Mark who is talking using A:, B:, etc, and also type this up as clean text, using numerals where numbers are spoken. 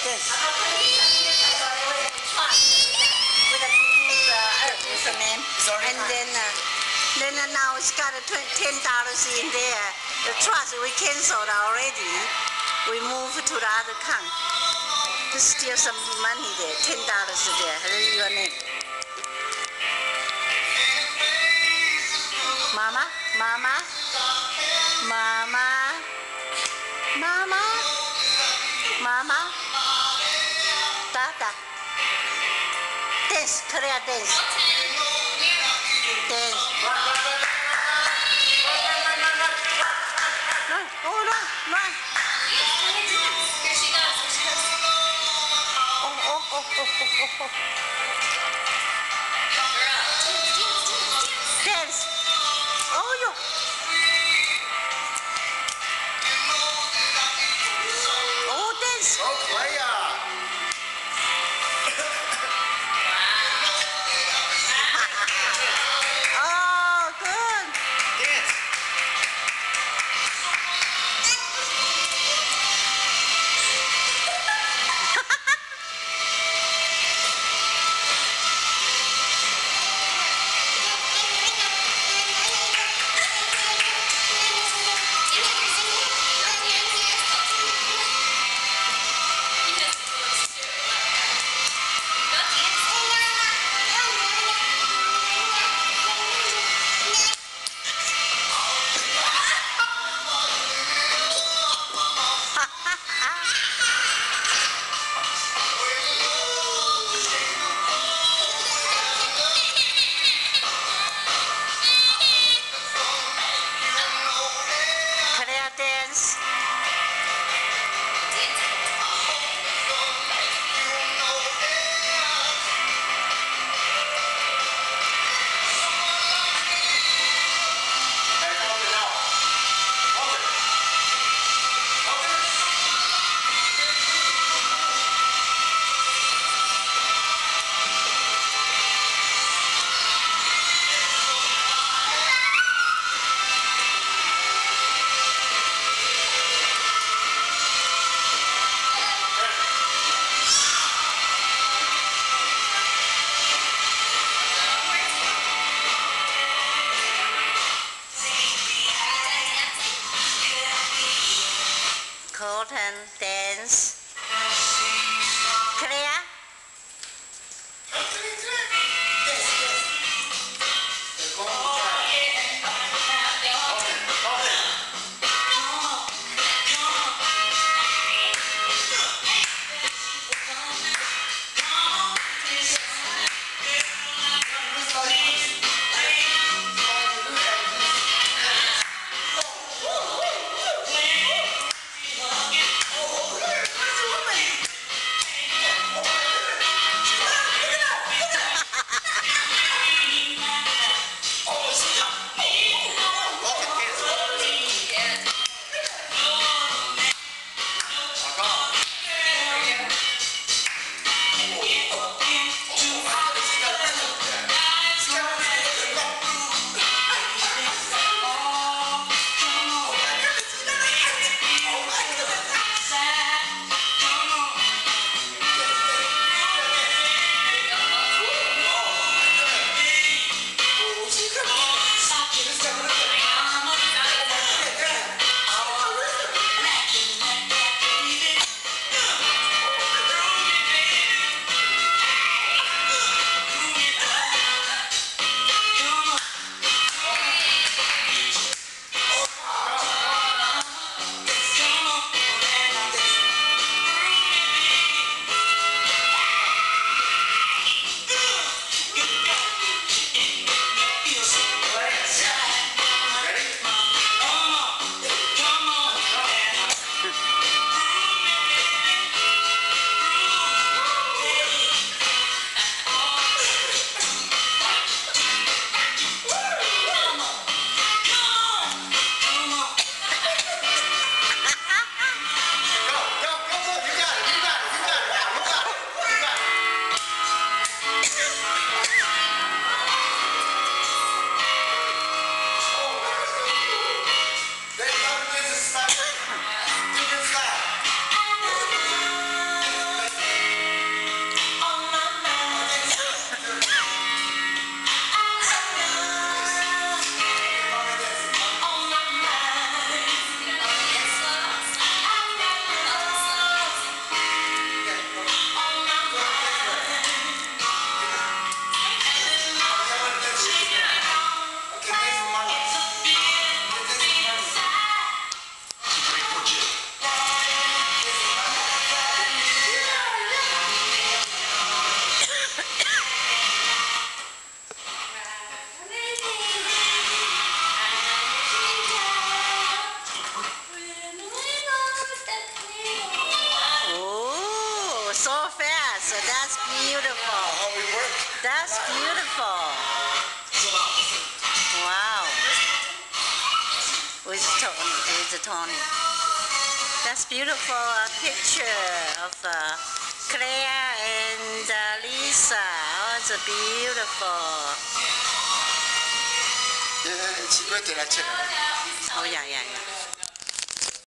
A: This. With the name. And then now it's got $10 in there. The trust we canceled already. We moved to the other account. There's still some money there. $10 there. Read your name. Mama, Mama, Mama, Mama, Mama, Dada. Dance, Korea dance. Dance. Run, oh run, run.
B: Here she goes.
A: Oh. Dance. Oh, yo. Oh, dance.
C: Oh, player.
A: Oh, good.
C: Dance.
A: That's beautiful. Wow. With Tony. That's beautiful picture of Claire and Lisa. Oh, it's beautiful.
C: Ci puoi tirarci?
A: Oh, yeah.